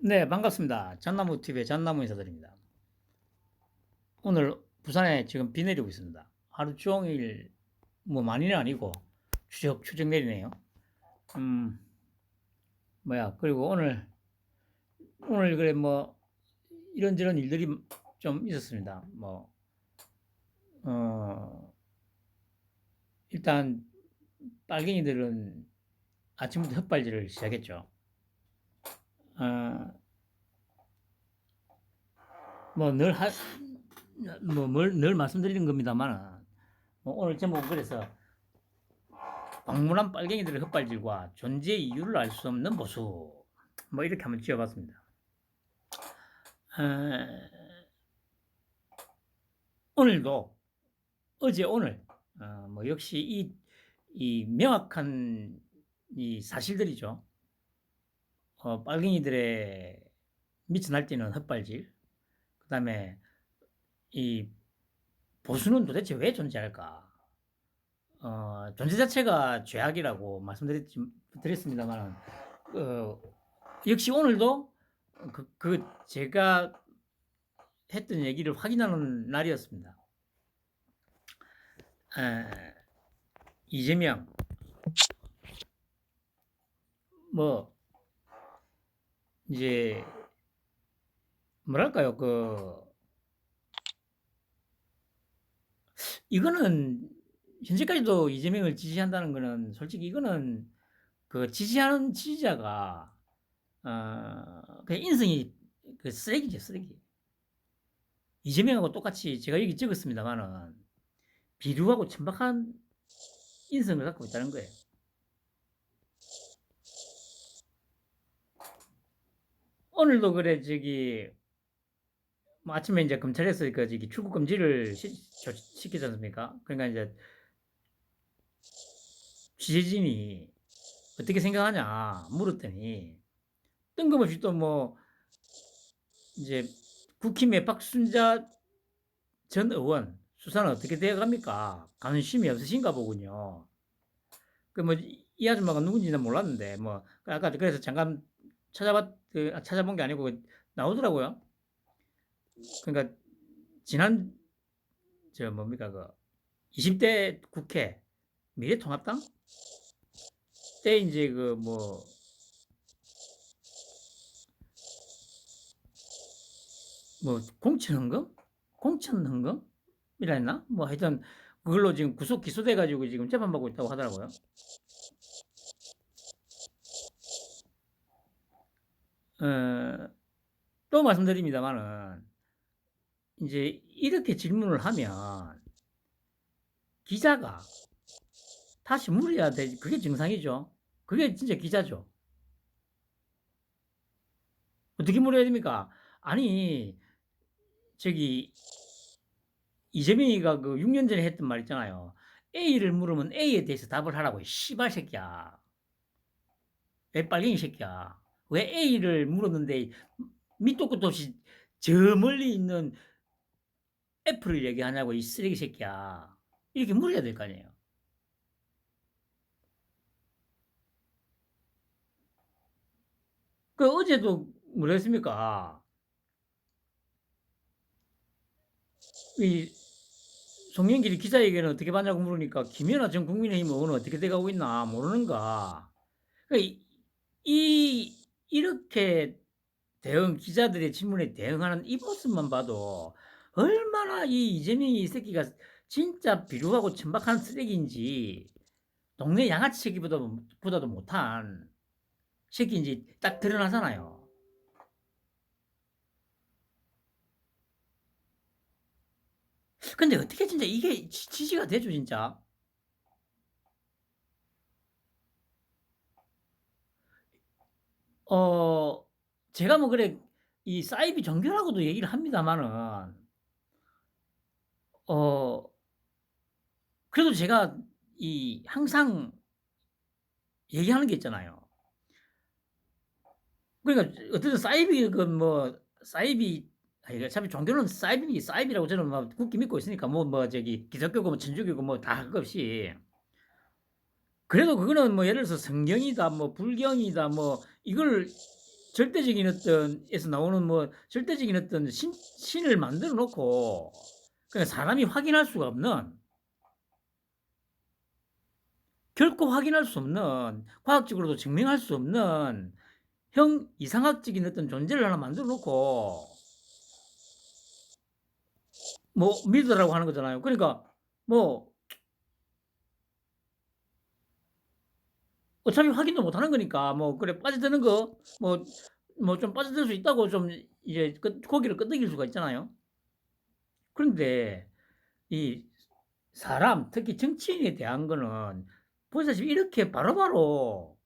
네, 반갑습니다. 잣나무 TV의 잣나무 인사드립니다. 오늘 부산에 지금 비 내리고 있습니다. 하루 종일 뭐 많이는 아니고 추적 내리네요. 음, 그리고 오늘 그래 뭐 이런저런 일들이 좀 있었습니다. 어, 일단 빨갱이들은 아침부터 헛발질을 시작했죠. 어, 뭐 늘 말씀드리는 겁니다만, 오늘 제목은 그래서 광문한 빨갱이들의 헛발질과 존재 이유를 알 수 없는 모습. 이렇게 한번 지어봤습니다. 오늘도 어제 오늘 역시 이 명확한 이 사실들이죠. 빨갱이들의 미쳐 날뛰는 헛발질. 그다음에 이 보수는 도대체 왜 존재할까? 존재 자체가 죄악이라고 드렸습니다만, 역시 오늘도 제가 했던 얘기를 확인하는 날이었습니다. 이재명, 이제, 뭐랄까요, 이거는, 현재까지도 이재명을 지지한다는 거는, 솔직히 이거는, 지지하는 지지자가, 그냥 인성이 쓰레기죠, 쓰레기. 이재명하고 똑같이 제가 여기 적었습니다만은, 비루하고 천박한 인성을 갖고 있다는 거예요. 오늘도 그래, 아침에 이제 검찰에서 출국 금지를 시키지 않습니까? 그러니까 이제 취재진이 어떻게 생각하냐 물었더니 뜬금없이 또 이제 국힘의 박순자 전 의원 수사는 어떻게 되어 갑니까? 관심이 없으신가 보군요. 이 아줌마가 누군지는 몰랐는데 아까 그래서 잠깐 찾아본 게 아니고 나오더라고요. 그러니까 지난 20대 국회 미래통합당 때 이제 공천헌금? 공천헌금이라 했나? 하여튼 그걸로 지금 구속 기소돼 가지고 지금 재판받고 있다고 하더라고요. 또 말씀드립니다만은 이제 이렇게 질문을 하면 기자가 다시 물어야 되지. 그게 정상이죠. 그게 진짜 기자죠. 어떻게 물어야 됩니까? 아니, 이재명이가 6년 전에 했던 말 있잖아요. A를 물으면 A에 대해서 답을 하라고, 씨발 새끼야. 왜 빨갱이 새끼야. 왜 A를 물었는데 밑도 끝도 없이 저 멀리 있는 F를 얘기하냐고, 이 쓰레기 새끼야. 이렇게 물어야 될 거 아니에요. 어제도 뭐라 했습니까? 이 송영길이 기자에게는 어떻게 봤냐고 물으니까 김연아 전 국민의힘 의원은 어떻게 돼가고 있나 모르는가. 이렇게 기자들의 질문에 대응하는 이 모습만 봐도 얼마나 이 이재명이 이 새끼가 진짜 비루하고 천박한 쓰레기인지, 동네 양아치 새끼보다도 못한 새끼인지 딱 드러나잖아요. 근데 어떻게 진짜 이게 지지가 되죠, 진짜? 제가 그래, 이 사이비 종교라고도 얘기를 합니다만은, 어, 그래도 제가 항상 얘기하는 게 있잖아요. 그러니까 어쨌든 사이비, 아니 어차피 종교는 사이비라고 저는 굳게 믿고 있으니까 기독교고 천주교고 다 할 것 없이, 그래도 그거는 예를 들어서 성경이다 불경이다 이걸 절대적인 어떤 에서 나오는 뭐 절대적인 어떤 신을 만들어 놓고 그러니까 사람이 확인할 수가 없는 결코 확인할 수 없는 과학적으로도 증명할 수 없는 이상학적인 어떤 존재를 하나 만들어 놓고 뭐 믿으라고 하는 거잖아요. 그러니까 뭐 어차피 확인도 못 하는 거니까 뭐 그래 빠져드는 거 뭐 좀 빠져들 수 있다고 좀 이제 고기를 끄덕일 수가 있잖아요. 그런데 이 사람 특히 정치인에 대한 거는 보시다시피 이렇게 바로바로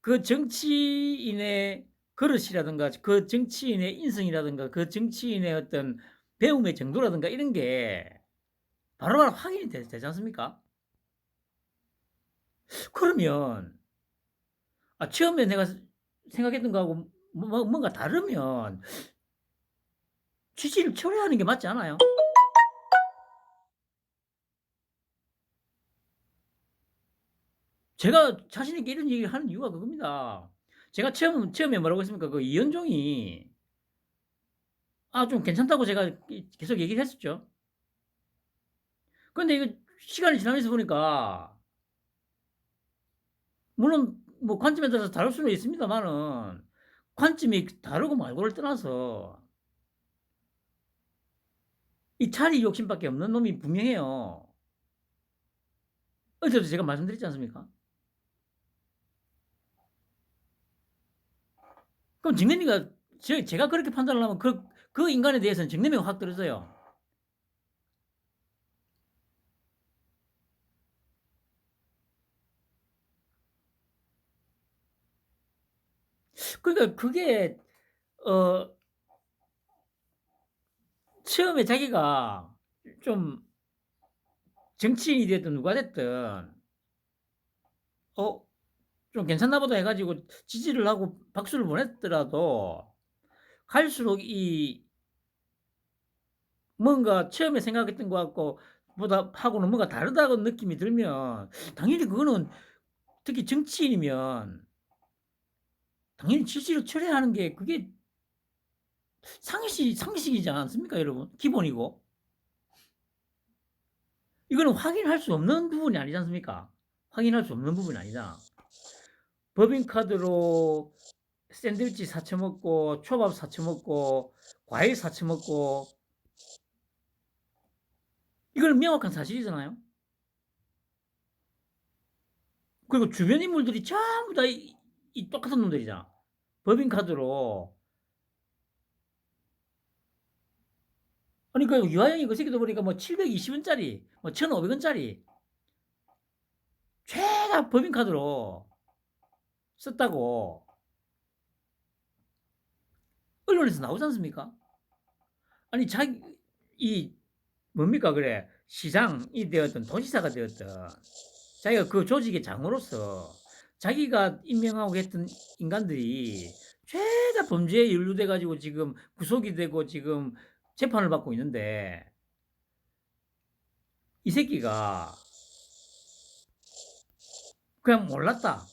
그 정치인의 그릇이라든가 그 정치인의 인성이라든가 그 정치인의 어떤 배움의 정도라든가 이런 게 바로바로 확인이 되지 않습니까? 그러면 처음에 내가 생각했던 거하고 뭔가 다르면 취지를 초래하는 게 맞지 않아요? 제가 자신 있게 이런 얘기를 하는 이유가 그겁니다. 제가 처음에 뭐라고 했습니까? 그 이현종이 좀 괜찮다고 제가 계속 얘기를 했었죠. 그런데 이거 시간이 지나면서 보니까 물론 뭐 관점에 따라서 다를 수는 있습니다만은 관점이 다르고 말고를 떠나서 이 자리 욕심밖에 없는 놈이 분명해요. 어제도 제가 말씀드렸지 않습니까? 그럼 정남이가 제가 그렇게 판단을 하면 그 인간에 대해서는 정남이가 확 떨어져요. 그러니까 그게 어 처음에 자기가 좀 정치인이 됐든 누가 됐든 어 좀 괜찮나 보다 해가지고 지지를 하고 박수를 보냈더라도 갈수록 이 뭔가 처음에 생각했던 것 같고 보다 하고는 뭔가 다르다고 느낌이 들면 당연히 그거는 특히 정치인이면 당연히 지지를 철회하는 게 그게 상식이지 않습니까, 여러분? 기본이고. 이거는 확인할 수 없는 부분이 아니지 않습니까? 확인할 수 없는 부분이 아니다. 법인카드로 샌드위치 사쳐먹고, 초밥 사쳐먹고, 과일 사쳐먹고, 이건 명확한 사실이잖아요? 그리고 주변 인물들이 전부 다 이 똑같은 놈들이잖아. 법인카드로. 아니, 그 유아영이 그 새끼도 보니까 뭐 720원짜리, 뭐 1,500원짜리, 죄다 법인카드로 썼다고 언론에서 나오지 않습니까? 아니, 이, 뭡니까, 그래. 시장이 되었든 도지사가 되었든 자기가 그 조직의 장으로서 자기가 임명하고 했던 인간들이 죄다 범죄에 연루돼 가지고 지금 구속이 되고 지금 재판을 받고 있는데 이 새끼가 그냥 몰랐다.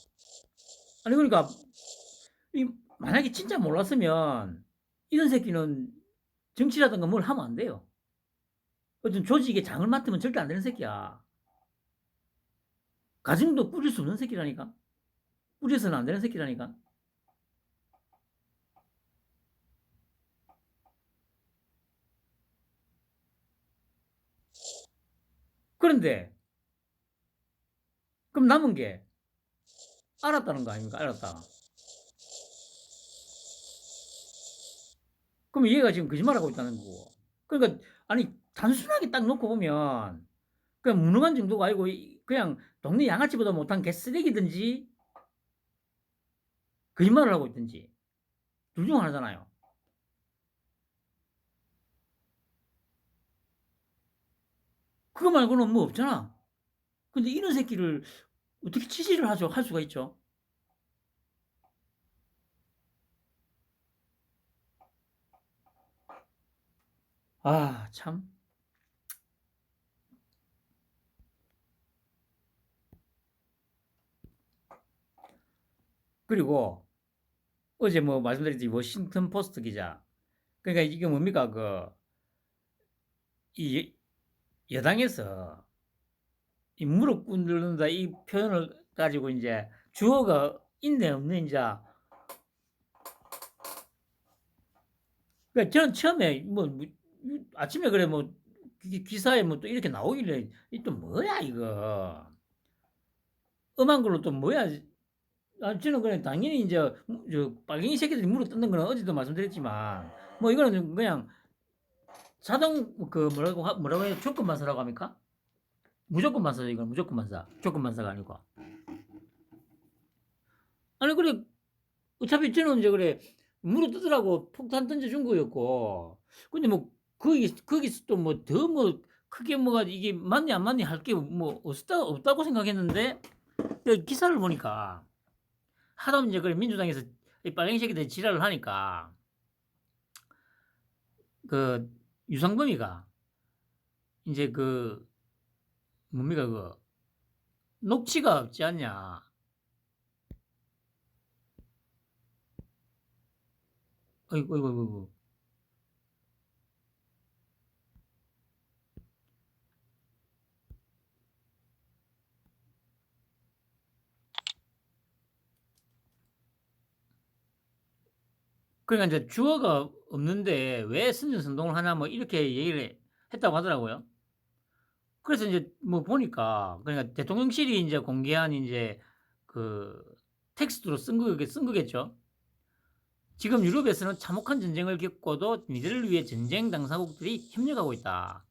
아니 그러니까 만약에 진짜 몰랐으면 이런 새끼는 정치라든가 뭘 하면 안 돼요. 어떤 조직의 장을 맡으면 절대 안 되는 새끼야. 가정도 꾸릴 수 없는 새끼라니까. 꾸려서는 안 되는 새끼라니까. 그런데 그럼 남은 게 알았다는 거 아닙니까? 알았다. 그럼 얘가 지금 거짓말하고 있다는 거고. 그러니까 아니 단순하게 딱 놓고 보면 그냥 무능한 정도가 아니고 그냥 동네 양아치보다 못한 개쓰레기든지 거짓말을 하고 있든지 둘 중 하나잖아요. 그거 말고는 뭐 없잖아. 근데 이런 새끼를 어떻게 취재를 할 수가 있죠? 참. 그리고 어제 뭐 말씀드렸지 워싱턴 포스트 기자. 그러니까 이게 뭡니까 이 여당에서 이 무릎 꿇는다 이 표현을 가지고 이제 주어가 있네 없네 이제. 그러니까 저는 처음에 아침에 그래 뭐 기사에 뭐 또 이렇게 나오길래 이 또 뭐야 이거 엄한 걸로 또 뭐야. 저는 그냥 당연히 이제 저 빨갱이 새끼들이 물어 뜯는 거는 어제도 말씀드렸지만 뭐 이거는 그냥 자동 뭐라고 해요? 조건 반사라고 합니까? 무조건 반사죠. 이건 무조건 반사. 조건 반사가 아니고. 아니 그래 어차피 저는 이제 그래 물어 뜯으라고 폭탄 던져준 거였고 근데 뭐 거기서 또 뭐 더 뭐 크게 뭐가 이게 맞니 안 맞니 할 게 뭐 없다고 생각했는데 기사를 보니까 하도 이제 그래 민주당에서 이 빨갱이 새끼들 지랄을 하니까 그 유상범이가 이제 뭡니까 녹취가 없지 않냐. 어이구 어이구 어이구. 그러니까 이제 주어가 없는데 왜 선전선동을 하나 뭐 이렇게 얘기를 했다고 하더라고요. 그래서 이제 뭐 보니까 그러니까 대통령실이 이제 공개한 이제 그 텍스트로 쓴 거겠죠. 지금 유럽에서는 참혹한 전쟁을 겪고도 니들을 위해 전쟁 당사국들이 협력하고 있다.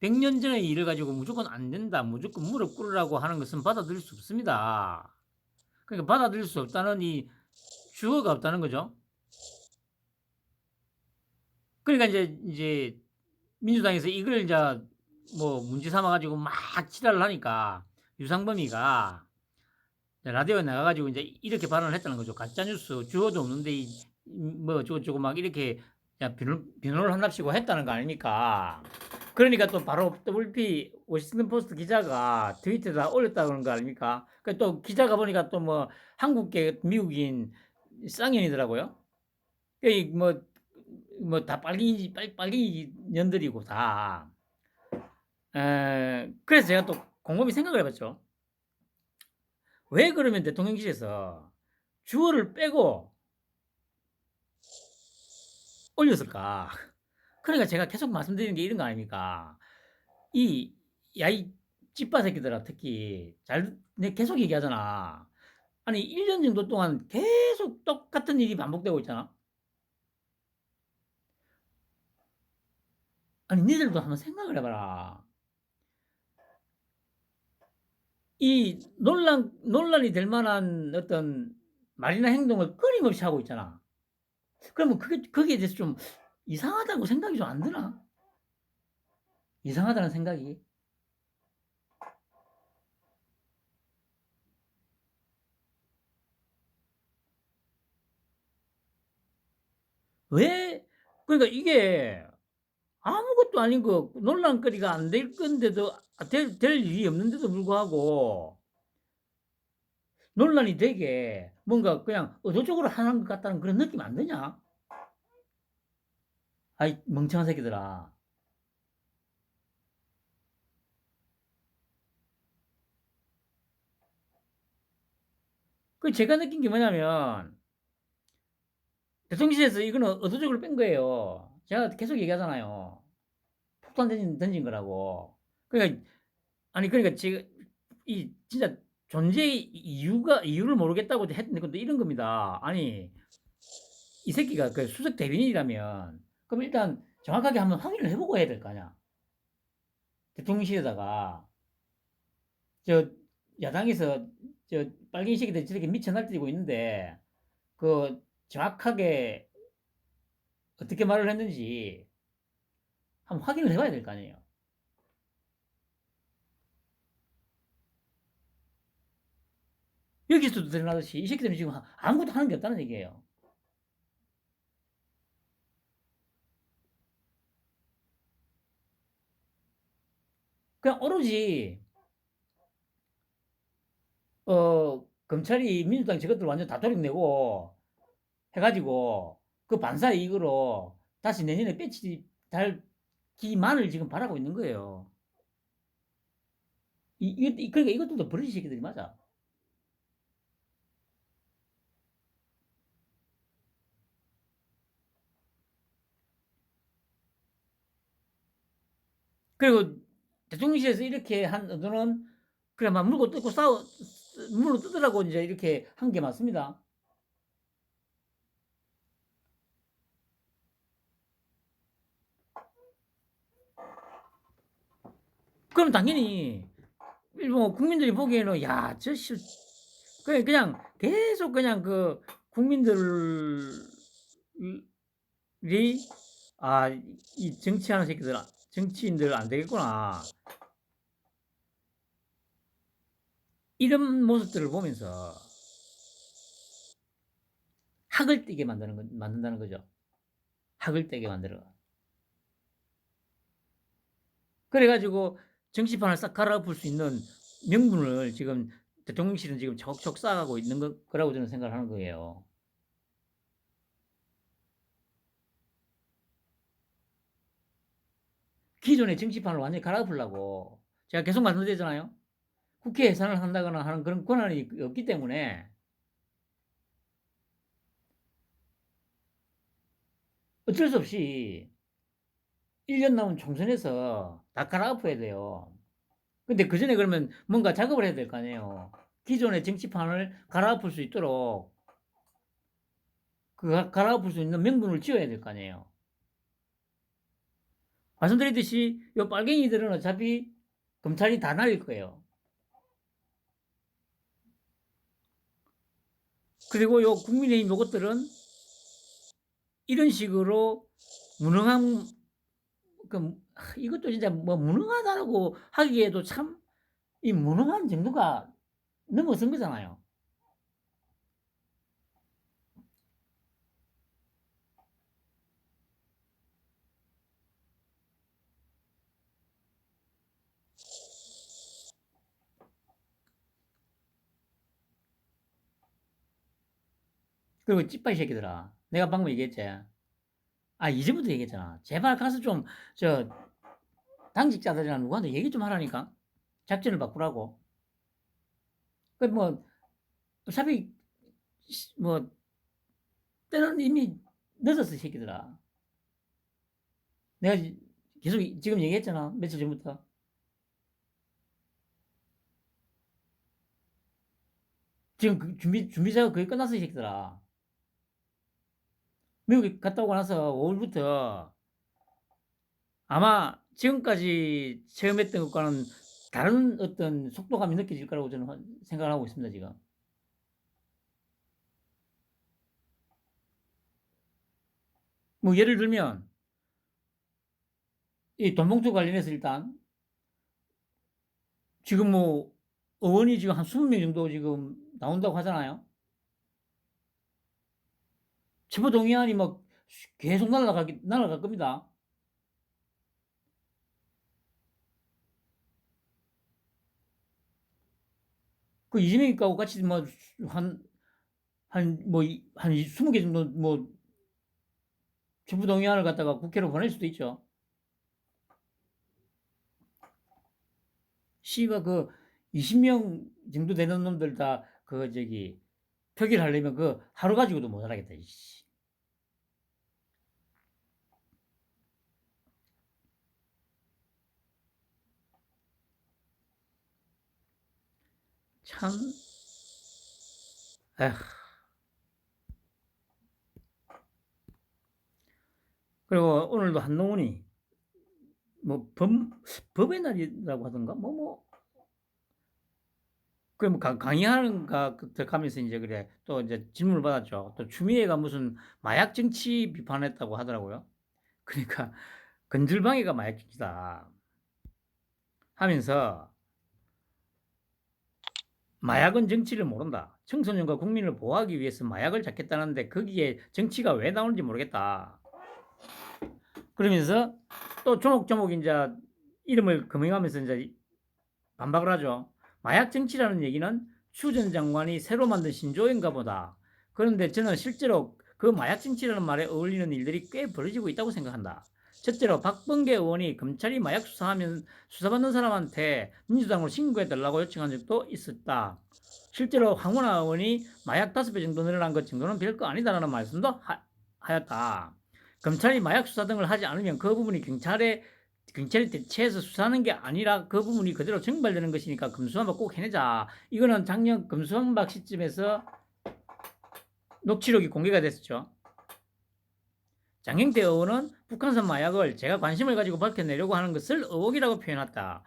100년 전의 일을 가지고 무조건 안 된다. 무조건 무릎 꿇으라고 하는 것은 받아들일 수 없습니다. 그러니까 받아들일 수 없다는 이 주어가 없다는 거죠. 그러니까 이제 민주당에서 이걸 이제 뭐 문제 삼아 가지고 막 지랄을 하니까 유상범이가 라디오에 나가 가지고 이제 이렇게 발언을 했다는 거죠. 가짜 뉴스 주어도 없는데 뭐 저거 막 이렇게 변호를 한답시고 했다는 거 아닙니까? 그러니까 또 바로 WP 워싱턴 포스트 기자가 트위터에다 올렸다 그런 거 아닙니까? 또 기자가 보니까 또 뭐 한국계 미국인 쌍년이더라고요. 다 빨갱이 년들이고 다. 그래서 제가 또 곰곰이 생각을 해봤죠. 왜 그러면 대통령실에서 주어를 빼고 올렸을까? 그러니까 제가 계속 말씀드리는 게 이런 거 아닙니까? 이 찌빠 새끼들아 특히 내 계속 얘기하잖아. 아니 1년 정도 동안 계속 똑같은 일이 반복되고 있잖아. 아니 니들도 한번 생각을 해봐라. 이 논란이 될 만한 어떤 말이나 행동을 끊임없이 하고 있잖아. 그러면 거기에 대해서 좀 이상하다고 생각이 좀 안 드나? 이상하다는 생각이. 왜? 그러니까 이게 아무것도 아닌 거 논란거리가 안 될 건데도 될 일이 없는데도 불구하고 논란이 되게 뭔가 그냥 의도적으로 하는 것 같다는 그런 느낌 안 드냐? 아이 멍청한 새끼들아. 그 제가 느낀 게 뭐냐면 대통령실에서 이거는 의도적으로 뺀 거예요. 제가 계속 얘기하잖아요. 폭탄 던진 거라고. 그러니까 아니 그러니까 지금 이 진짜 존재의 이유를 모르겠다고 했는데 근데 이런 겁니다. 아니 이 새끼가 그 수석 대변인이라면 그럼 일단 정확하게 한번 확인을 해보고 해야 될 거 아니야. 대통령실에다가 저 야당에서 저 빨갱이 새끼들 저렇게 미쳐 날뛰고 있는데 그 정확하게 어떻게 말을 했는지 한번 확인을 해봐야 될 거 아니에요. 여기서도 드러나듯이 이 새끼들은 지금 아무것도 하는 게 없다는 얘기예요. 그냥 오로지 검찰이 민주당 저것들 완전 다 돌려내고 해가지고 그 반사 이익으로 다시 내년에 배치 달기만을 지금 바라고 있는 거예요. 그러니까 이것들도 버러지 새끼들이 맞아. 그리고 대통령실에서 이렇게 한 의도는 그래 막 물고 뜯고 물고 뜯으라고 이제 이렇게 한 게 맞습니다. 그럼 당연히 일본 국민들이 보기에는 야저 그냥 계속 그냥 그 국민들이 아 이 정치하는 새끼들 정치인들 안 되겠구나 이런 모습들을 보면서 학을 떼게 만든다는 거죠. 학을 떼게 만들어. 그래가지고 정치판을 싹 갈아엎을 수 있는 명분을 지금 대통령실은 지금 척척 쌓아가고 있는 거라고 저는 생각을 하는 거예요. 기존의 정치판을 완전히 갈아엎으려고 제가 계속 말씀드리잖아요. 국회 예산을 한다거나 하는 그런 권한이 없기 때문에 어쩔 수 없이 1년 남은 총선에서 다 갈아엎어야 돼요. 근데 그 전에 그러면 뭔가 작업을 해야 될 거 아니에요. 기존의 정치판을 갈아엎을 수 있도록 그 갈아엎을 수 있는 명분을 지어야 될 거 아니에요. 말씀드렸듯이 요 빨갱이들은 어차피 검찰이 다 날릴 거예요. 그리고 요 국민의힘 요것들은 이런 식으로 무능한 이것도 진짜 뭐 무능하다고 하기에도 참 이 무능한 정도가 넘어선 거잖아요. 그리고 찌빠이 새끼들아. 내가 방금 얘기했지. 이제부터 얘기했잖아. 제발 가서 좀, 당직자들이나 누구한테 얘기 좀 하라니까. 작전을 바꾸라고. 그, 뭐, 어차피, 뭐, 때는 이미 늦었어, 새끼들아. 내가 계속 지금 얘기했잖아. 며칠 전부터. 지금 그 준비자가 거의 끝났어, 이 새끼들아. 미국에 갔다 오고 나서 5월부터 아마 지금까지 체험했던 것과는 다른 어떤 속도감이 느껴질 거라고 저는 생각을 하고 있습니다, 지금. 뭐, 예를 들면, 이 돈봉투 관련해서 일단, 지금 뭐, 의원이 지금 한 20명 정도 지금 나온다고 하잖아요. 체포동의안이 막 계속 날아갈 겁니다. 그 이재명하고 같이 뭐, 한 20개 정도 뭐, 체포동의안을 갖다가 국회로 보낼 수도 있죠. 씨가 그 20명 정도 되는 놈들 다 표결하려면 그 하루 가지고도 못 하겠다. 참, 에휴. 그리고 오늘도 한동훈이 뭐 법의 날이라고 하던가 그럼 강의하는가 가면서 이제 그래 또 이제 질문을 받았죠. 또 추미애가 무슨 마약 정치 비판했다고 하더라고요. 그러니까 건들방해가 마약 정치다 하면서 마약은 정치를 모른다. 청소년과 국민을 보호하기 위해서 마약을 잡겠다는데 거기에 정치가 왜 나오는지 모르겠다. 그러면서 또 조목조목 이제 이름을 거명하면서 이제 반박을 하죠. 마약 정치라는 얘기는 추 전 장관이 새로 만든 신조어인가 보다. 그런데 저는 실제로 그 마약 정치라는 말에 어울리는 일들이 꽤 벌어지고 있다고 생각한다. 첫째로 박범계 의원이 검찰이 마약 수사하면 수사받는 사람한테 민주당으로 신고해달라고 요청한 적도 있었다. 실제로 황운하 의원이 마약 5배 정도 늘어난 것 정도는 별거 아니다라는 말씀도 하였다. 검찰이 마약 수사 등을 하지 않으면 그 부분이 경찰이 대체해서 수사하는 게 아니라 그 부분이 그대로 정발되는 것이니까 검수완박 꼭 해내자. 이거는 작년 검수완박 시점에서 녹취록이 공개가 됐었죠. 장경태 의원은 북한산 마약을 제가 관심을 가지고 밝혀내려고 하는 것을 의혹이라고 표현했다.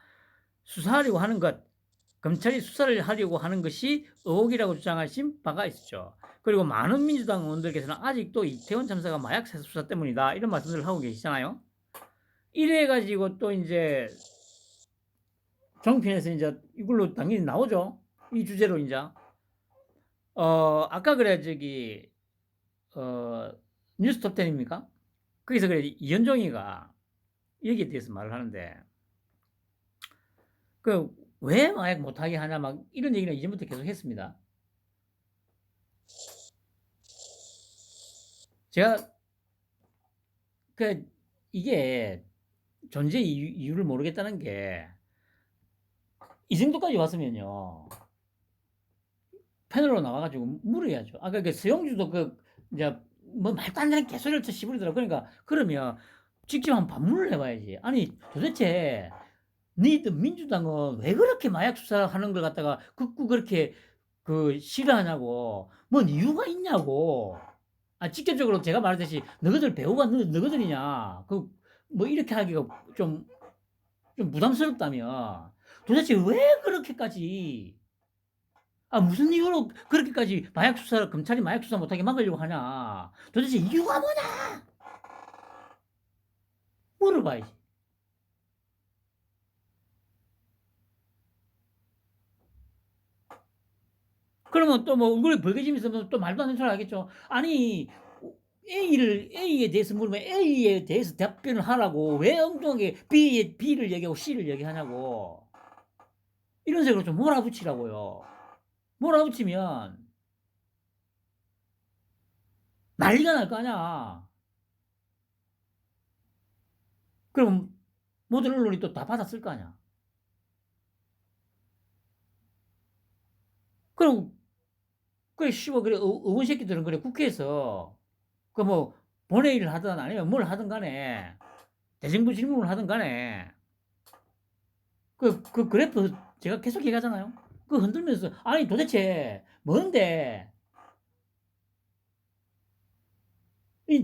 수사하려고 하는 것, 검찰이 수사를 하려고 하는 것이 의혹이라고 주장하신 바가 있었죠. 그리고 많은 민주당 의원들께서는 아직도 이태원 참사가 마약 수사 때문이다 이런 말씀들을 하고 계시잖아요. 이래가지고 또 이제 정편에서 이제 이걸로 당연히 나오죠. 이 주제로 이제 아까 그래 뉴스톱 10입니까? 거기서 그래 이현종이가 여기에 대해서 말을 하는데 그 왜 마약 못하게 하냐 막 이런 얘기는 이전부터 계속 했습니다. 제가 그 이게 존재 이유를 모르겠다는 게 이 정도까지 왔으면요 패널로 나와가지고 물어야죠. 아까 그 서영주도 그 이제 뭐 말도 안 되는 개소리를 또 씹으더라고. 그러니까 그러면 직접 한번 반문을 해봐야지. 아니 도대체 너희들 민주당은 왜 그렇게 마약 수사하는 걸 갖다가 극구 그렇게 그 싫어하냐고. 뭔 이유가 있냐고. 아 직접적으로 제가 말했듯이 너희들 배우가 너희들이냐. 그 뭐 이렇게 하기가 좀 부담스럽다면 도대체 왜 그렇게까지 무슨 이유로 그렇게까지 마약 수사를 검찰이 마약 수사 못하게 막으려고 하냐. 도대체 이유가 뭐냐? 물어봐야지. 그러면 또 뭐 얼굴에 벌개지면서 또 말도 안 되는 소리 하겠죠. 아니 A에 대해서 물으면 A에 대해서 답변을 하라고 왜 엉뚱하게 B를 얘기하고 C를 얘기하냐고. 이런 식으로 좀 몰아붙이라고요. 몰아붙이면 난리가 날 거 아니야. 그럼 모든 언론이 또 다 받았을 거 아니야. 그럼 그래 씨발 그래 의원 새끼들은 그래 국회에서 그 뭐 본회의를 하든 아니면 뭘 하든 간에 대정부 질문을 하든 간에 그 그래프 제가 계속 얘기하잖아요. 그 흔들면서 아니 도대체 뭔데 이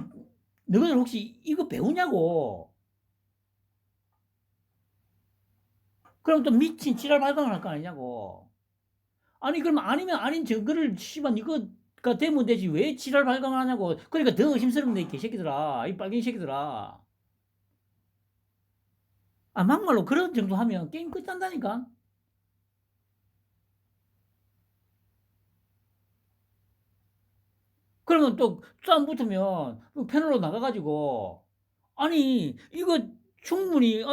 너희들 혹시 이거 배우냐고. 그럼 또 미친 지랄 발광을 할 거 아니냐고. 아니 그럼 아니면 아닌 증거를 씨발 이거가 되면 되지 왜 지랄 발광을 하냐고. 그러니까 더 의심스럽네 이 개새끼들아. 이 빨갱이 새끼들아. 막말로 그런 정도 하면 게임 끝난다니까. 그러면 또 싸움 붙으면 패널로 나가가지고 아니 이거 충분히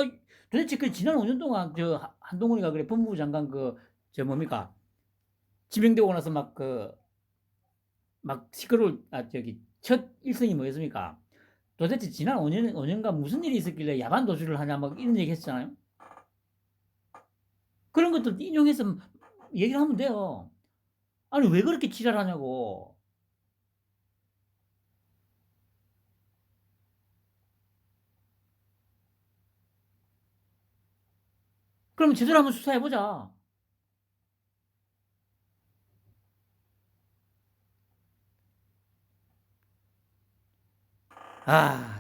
도대체 그 지난 5년 동안 저 한동훈이가 그래 법무부 장관 그 저 뭡니까 지명되고 나서 막 시끄러울 첫 일성이 뭐였습니까? 도대체 지난 5년간 무슨 일이 있었길래 야반 도주를 하냐 막 이런 얘기 했잖아요. 그런 것들 인용해서 얘기를 하면 돼요. 아니 왜 그렇게 지랄하냐고. 그러면 제대로 한번 수사해보자.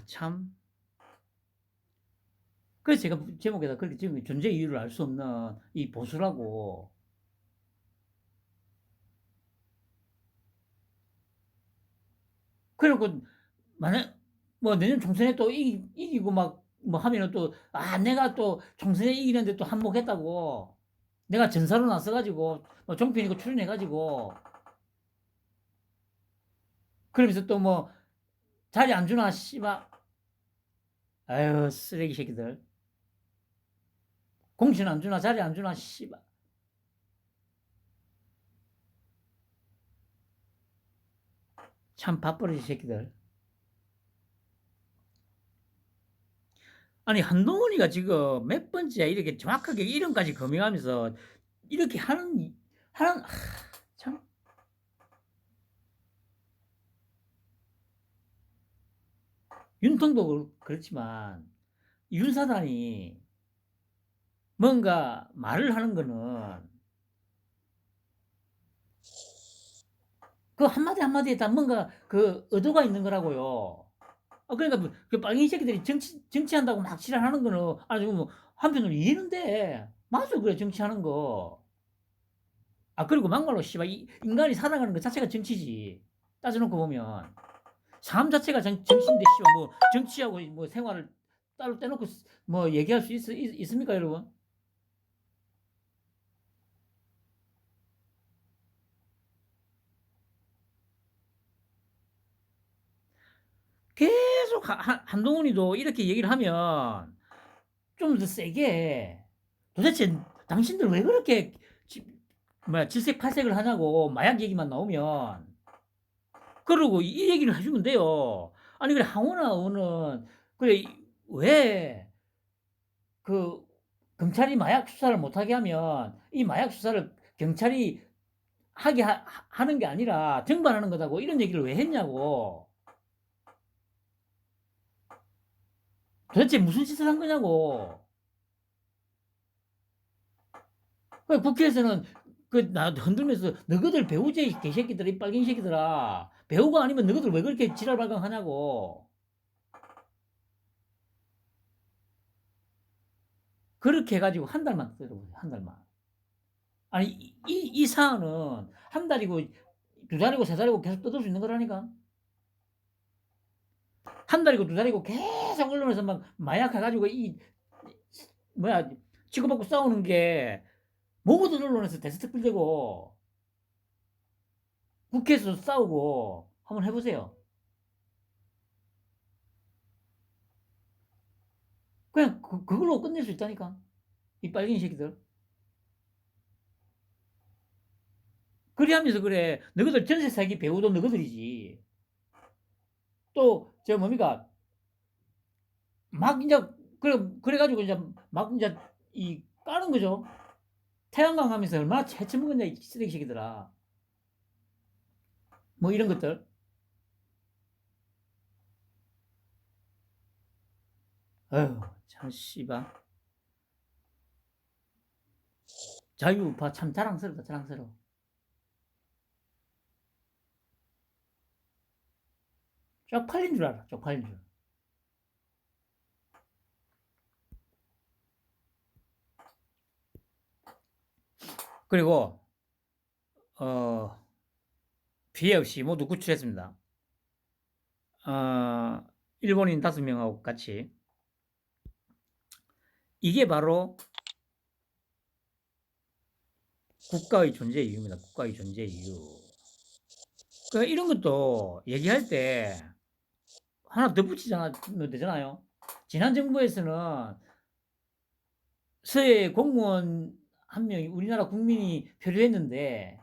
참. 그래서 제가 제목에다 그렇게 지금 존재 이유를 알 수 없는 이 보수라고. 그리고 만약 뭐 내년 총선에 또 이기고 막 뭐 하면은 또 내가 또 총선에 이기는데 또 한몫했다고. 내가 전사로 나서가지고 뭐 종편이고 출연해가지고 그러면서 또 뭐 자리 안 주나 씨발. 아유 쓰레기 새끼들. 공천 안 주나 자리 안 주나 씨발. 참 밥버릇이 새끼들. 아니 한동훈이가 지금 몇 번째 이렇게 정확하게 이름까지 거명하면서 이렇게 하는 참. 윤통도 그렇지만 윤사단이 뭔가 말을 하는 거는 그 한마디 한마디에 다 뭔가 그 의도가 있는 거라고요. 그러니까 그 빨갱이 새끼들이 정치한다고 막 지랄하는 거는 아주 뭐 한편으로 이해는 돼. 맞아, 그래 정치하는 거. 그리고 막말로 씨발 인간이 살아가는 것 자체가 정치지. 따져놓고 보면 삶 자체가 정치인데 씨발 뭐 정치하고 뭐 생활을 따로 떼놓고 뭐 얘기할 수 있습니까, 여러분? 계속 한동훈이도 이렇게 얘기를 하면 좀 더 세게 도대체 당신들 왜 그렇게 질색팔색을 하냐고 마약 얘기만 나오면 그러고 이 얘기를 해주면 돼요. 아니 그래 항우나 의원은 그래 왜 그 검찰이 마약 수사를 못하게 하면 이 마약 수사를 경찰이 하게 하는 게 아니라 정반하는 거다고 이런 얘기를 왜 했냐고. 도대체 무슨 짓을 한 거냐고. 국회에서는 나 흔들면서 너희들 배우제 개새끼들아, 이 빨갱이 새끼들아. 배우가 아니면 너희들 왜 그렇게 지랄발광하냐고. 그렇게 해가지고 한 달만 때려보세요. 한 달만. 아니 이 사안은 한 달이고 두 달이고 세 달이고 계속 뜯을 수 있는 거라니까. 한 달이고 두 달이고 계속 언론에서 막 마약 해가지고 이 뭐야 치고받고 싸우는 게 모든 언론에서 데스크 빌되고 국회에서 싸우고 한번 해보세요. 그냥 그걸로 끝낼 수 있다니까. 이 빨갱이 새끼들. 그리 하면서 그래. 너희들 전세 사기 배우도 너희들이지. 또 저 뭡니까 막 이제 그래가지고 이제 막 이제 이 까는 거죠. 태양광 하면서 얼마나 해쳐먹었냐 이 쓰레기 새끼들아. 뭐 이런 것들. 어휴 참 씨발. 자유우파 참 자랑스럽다 자랑스러워. 쪽팔린 줄 알아. 쪽팔린 줄. 그리고 피해 없이 모두 구출했습니다. 일본인 5명하고 같이. 이게 바로 국가의 존재 이유입니다. 국가의 존재 이유. 그러니까 이런 것도 얘기할 때 하나 덧붙이면 되잖아요. 지난 정부에서는 서해 공무원 한 명이 우리나라 국민이 표류했는데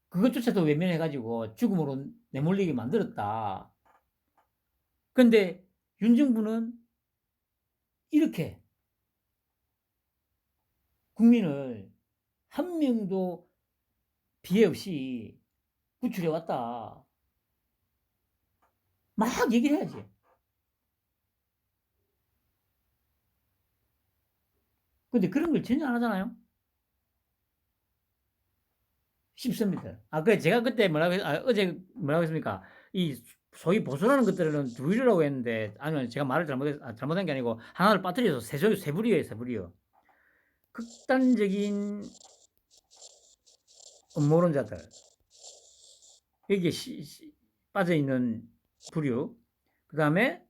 그것조차도 외면해가지고 죽음으로 내몰리게 만들었다. 근데 윤 정부는 이렇게 국민을 한 명도 피해 없이 구출해 왔다. 막 얘기를 해야지. 근데 그런 걸 전혀 안 하잖아요. 쉽습니다. 그래 제가 그때 어제 뭐라고 했습니까? 이 소위 보수라는 것들은 두 부류라고 했는데 아니면 제가 말을 잘못한 게 아니고 하나를 빠뜨려서 세 부류예요, 세 부류. 극단적인 음모론자들 여기에 빠져 있는 부류. 그 다음에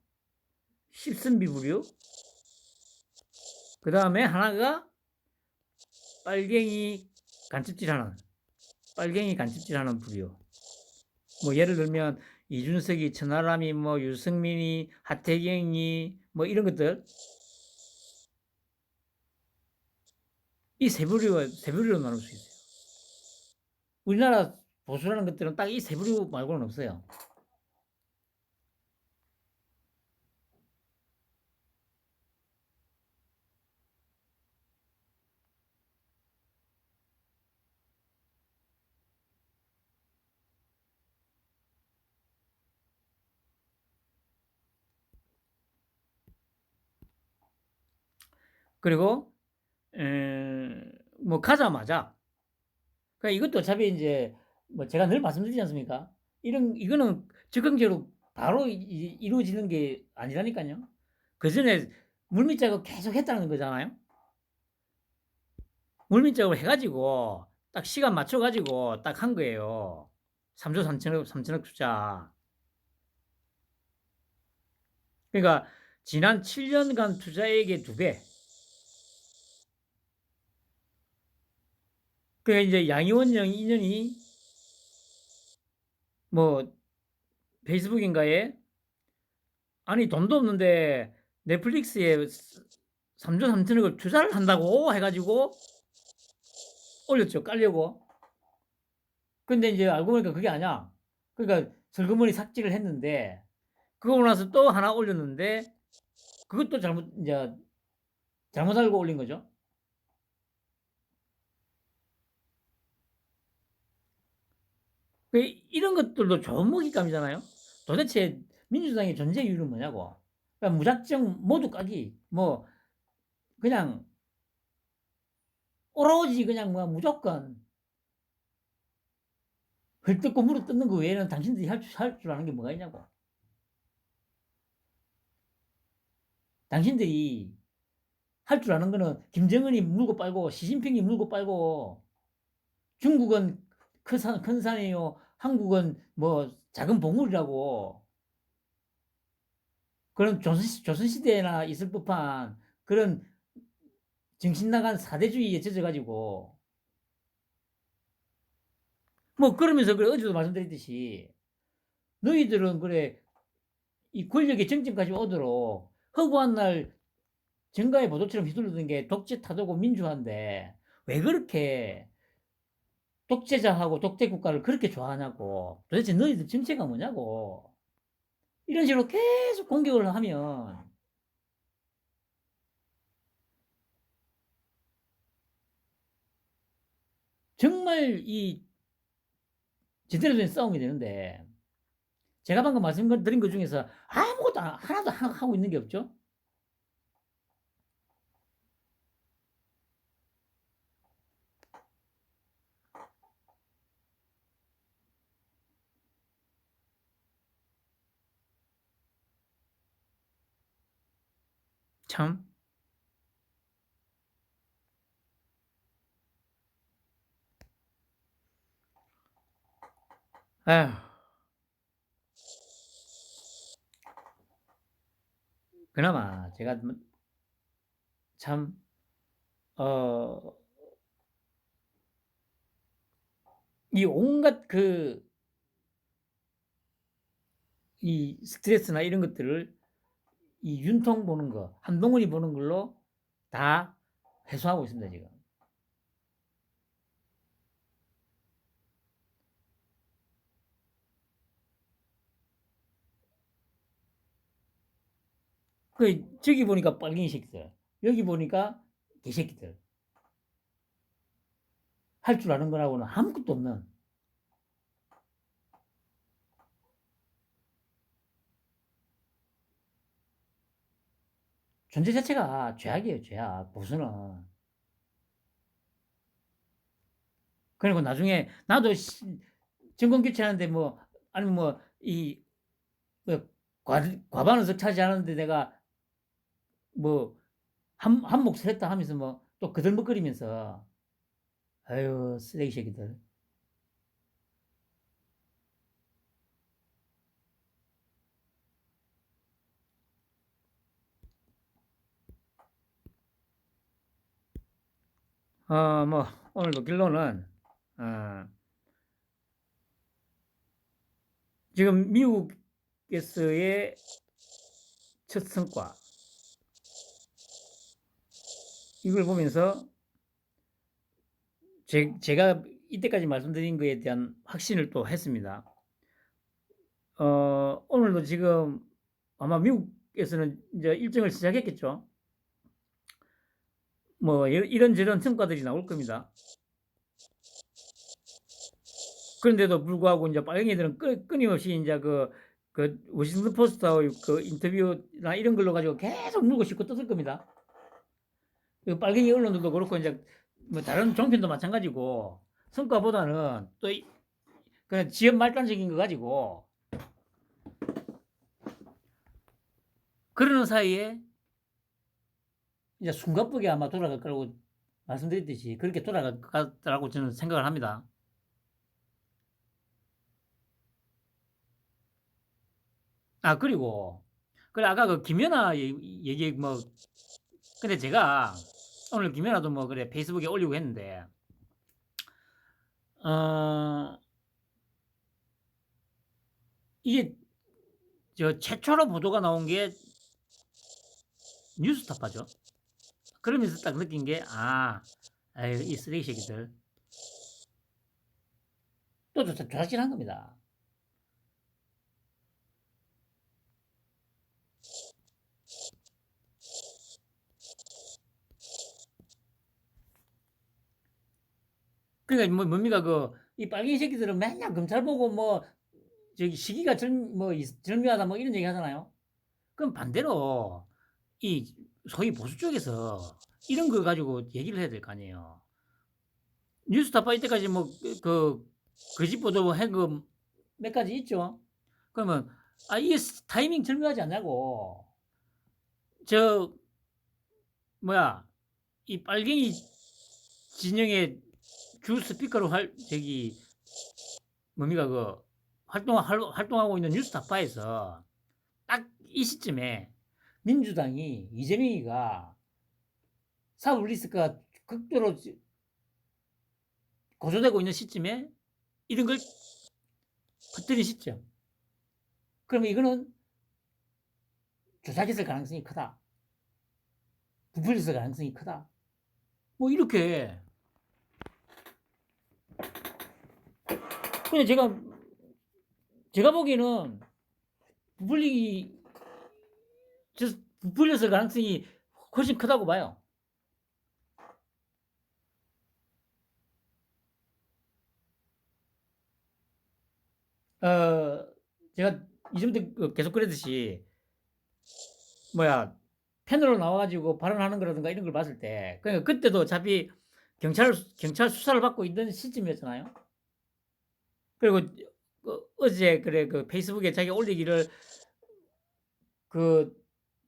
십선비 부류. 그 다음에 하나가 빨갱이 간첩질하는 부류. 뭐 예를 들면 이준석이, 천하람이, 뭐 유승민이, 하태경이 뭐 이런 것들 이 세 부류로 나눌 수 있어요. 우리나라 보수라는 것들은 딱 이 세 부류 말고는 없어요. 그리고 뭐 가자마자 그러니까 이것도 어차피 이제 뭐 제가 늘 말씀드리지 않습니까? 이거는 적응적으로 바로 이루어지는 게 아니라니까요. 그 전에 물밑작업 계속 했다는 거잖아요. 물밑작업을 해가지고 딱 시간 맞춰가지고 딱 한 거예요. 3조 3천억 투자. 그러니까 지난 7년간 투자액의 2배. 그러니까 이제 양희원 인연이 뭐 페이스북인가에 아니 돈도 없는데 넷플릭스에 3조 3천억을 투자를 한다고 해가지고 올렸죠. 깔려고. 근데 이제 알고 보니까 그게 아니야. 그러니까 슬그머니 삭제를 했는데 그거 나서 또 하나 올렸는데 그것도 잘못 알고 올린 거죠. 이런 것들도 좋은 먹잇감이잖아요. 도대체 민주당의 존재 이유는 뭐냐고. 그러니까 무작정 모두 까기. 뭐 그냥 오로지 그냥 뭐 무조건 헐뜯고 물어 뜯는 거 외에는 당신들이 할 줄 아는 게 뭐가 있냐고. 당신들이 할 줄 아는 거는 김정은이 물고 빨고 시진핑이 물고 빨고 중국은 큰 산이요. 한국은 뭐 작은 봉우리라고. 그런 조선시대나 있을 법한 그런 정신 나간 사대주의에 젖어가지고 뭐 그러면서 그래 어제도 말씀드렸듯이 너희들은 그래 이 권력의 정점까지 오도록 허구한 날 정가의 보도처럼 휘둘르던 게 독재 타도고 민주화인데 왜 그렇게 독재자하고 독재 국가를 그렇게 좋아하냐고. 도대체 너희들 정체가 뭐냐고. 이런 식으로 계속 공격을 하면 정말 이 제대로 된 싸움이 되는데 제가 방금 말씀드린 것 중에서 아무것도 하나도 하고 있는 게 없죠. 참. 아휴. 그나마 제가 참, 어, 이 온갖 이 스트레스나 이런 것들을 이 윤통 보는 거, 한동훈이 보는 걸로 다 해소하고 있습니다, 지금. 저기 보니까 빨갱이 새끼들, 여기 보니까 개새끼들. 할 줄 아는 거라고는 아무것도 없는 존재 자체가 죄악이에요, 죄악. 보수는. 그리고 나중에 나도 정권 교체하는데 뭐 아니면 뭐이 뭐 과반의석 차지하는데 내가 뭐 한 몫을 했다 하면서 뭐 또 그들먹거리면서 아유 쓰레기 새끼들. 뭐 오늘 결론은 어, 지금 미국에서의 첫 성과 이걸 보면서 제가 이때까지 말씀드린 거에 대한 확신을 또 했습니다. 오늘도 지금 아마 미국에서는 이제 일정을 시작했겠죠. 뭐 이런저런 성과들이 나올 겁니다. 그런데도 불구하고 이제 빨갱이들은 끊임없이 이제 그 워싱턴 포스트하고 그 인터뷰나 이런 걸로 가지고 계속 물고 싣고 뜯을 겁니다. 그 빨갱이 언론들도 그렇고 이제 뭐 다른 종편도 마찬가지고 성과보다는 또 그냥 지연 말단적인 거 가지고 그러는 사이에 이제 숨가쁘게 아마 돌아갈 거라고 말씀드렸듯이 그렇게 돌아갈 거라고 저는 생각을 합니다. 그리고 그래 아까 그 김연아 얘기 뭐 근데 제가 오늘 김연아도 뭐 그래 페이스북에 올리고 했는데 이게 저 최초로 보도가 나온 게 뉴스타파죠. 그러면서 딱 느낀 게 아유 이 쓰레기 새끼들 또 조작질한 겁니다. 그러니까 뭐 뭡니까 이 빨갱이 새끼들은 맨날 검찰 보고 뭐 저기 시기가 절묘하다 뭐 이런 얘기 하잖아요. 그럼 반대로 이 소위 보수 쪽에서 이런 거 가지고 얘기를 해야 될 거 아니에요. 뉴스타파 이때까지 뭐 거짓 보도 한 거 몇 가지 있죠. 그러면 이게 타이밍 절묘하지 않냐고. 저 뭐야 이 빨갱이 진영의 주 스피커로 뭡니까 활동하고 있는 뉴스타파에서 딱 이 시점에 민주당이 이재명이가 사법 리스크가 극도로 고조되고 있는 시점에 이런 걸 퍼뜨린 시점. 그러면 이거는 조작했을 가능성이 크다. 부풀렸을 가능성이 크다. 뭐 이렇게. 근데 제가 보기에는 부풀렸을 가능성이 훨씬 크다고 봐요. 제가 이전부터 계속 그랬듯이 패널로 나와가지고 발언하는 거라든가 이런 걸 봤을 때 그러니까 그때도 어차피 경찰 수사를 받고 있는 시점이었잖아요. 그리고 어제 그 페이스북에 자기가 올리기를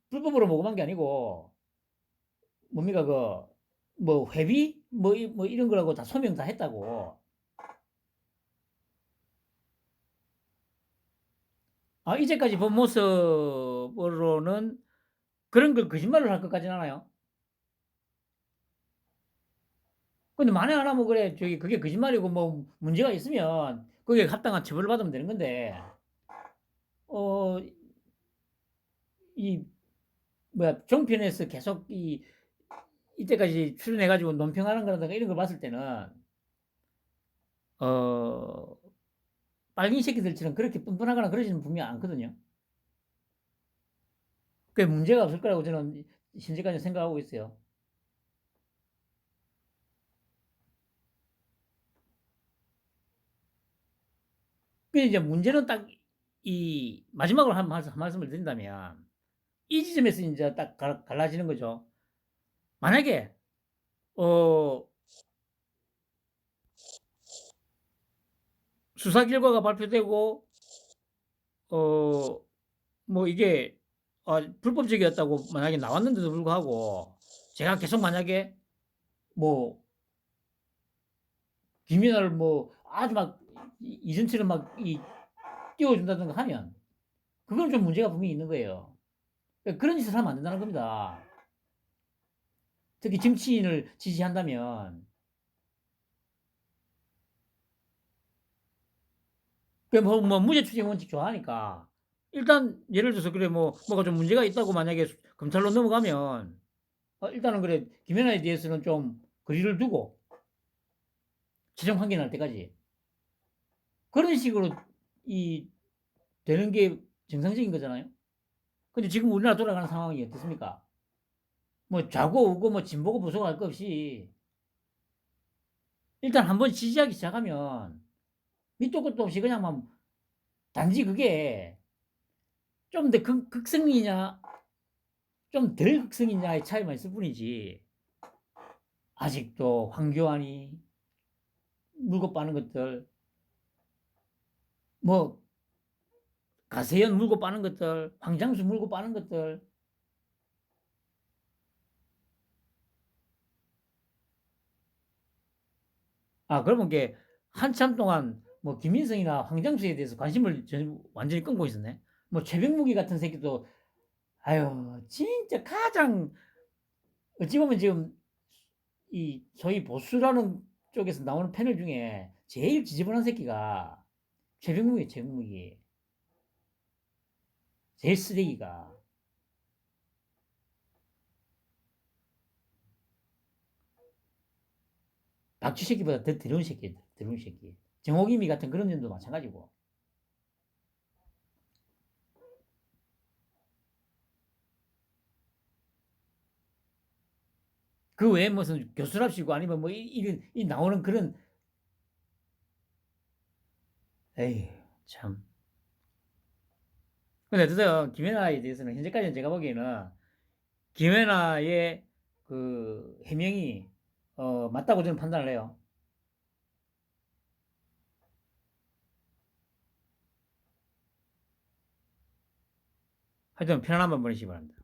불법으로 모금한 게 아니고 뭡니까 뭐 회비 뭐 이런 거라고 다 소명 다 했다고. 이제까지 본 모습으로는 그런 걸 거짓말을 할 것까지는 않아요. 근데 만에 하나 뭐 그래 그게 거짓말이고 뭐 문제가 있으면 그게 합당한 처벌을 받으면 되는 건데 이 종편에서 계속 이때까지 출연해가지고 논평하는 거라든가 이런 걸 봤을 때는 빨갱이 새끼들처럼 그렇게 뻔뻔하거나 그러지는 분명히 않거든요. 그게 문제가 없을 거라고 저는 현재까지 생각하고 있어요. 근데 이제 문제는 딱 이 마지막으로 한 말씀을 드린다면 이 지점에서 이제 딱 갈라지는 거죠. 만약에 수사 결과가 발표되고 뭐 이게 불법적이었다고 만약에 나왔는데도 불구하고 제가 계속 만약에 뭐 김연아를 뭐 아주 막 이전처럼 막 띄워준다든가 하면 그건 좀 문제가 분명히 있는 거예요. 그러니까 그런 짓을 하면 안 된다는 겁니다. 특히 정치인을 지지한다면 뭐 무죄 추정 원칙 좋아하니까 일단 예를 들어서 그래 뭐가 좀 문제가 있다고 만약에 검찰로 넘어가면 일단은 그래 김연아에 대해서는 좀 거리를 두고 최종 판결 날 때까지. 그런 식으로 이 되는 게 정상적인 거잖아요. 근데 지금 우리나라 돌아가는 상황이 어떻습니까? 뭐 좌고 우고 뭐 진보고 보수고 할 것 없이 일단 한번 지지하기 시작하면 밑도 끝도 없이 그냥 막 단지 그게 좀 더 극성이냐 좀 덜 극성이냐의 차이만 있을 뿐이지 아직도 황교안이 물고 빠는 것들 뭐 가세현 물고 빠는 것들 황장수 물고 빠는 것들 그러면 게 한참 동안 뭐 김민성이나 황장수에 대해서 관심을 완전히 끊고 있었네. 뭐 최병무기 같은 새끼도 아유 진짜 가장 어찌 보면 지금 이 소위 보수라는 쪽에서 나오는 패널 중에 제일 지저분한 새끼가 최병무기 최병무기 제일 쓰레기가 박쥐 새끼보다 더 더러운 새끼 더러운 새끼 정옥이미 같은 그런 년도 마찬가지고 그 외에 무슨 교수랍시고 아니면 뭐 이 나오는 그런 에이 참 근데 어떠세요? 김연아에 대해서는 현재까지는 제가 보기에는 김연아의 그 해명이 맞다고 저는 판단을 해요. 하여튼 편안한 밤 보내시기 바랍니다.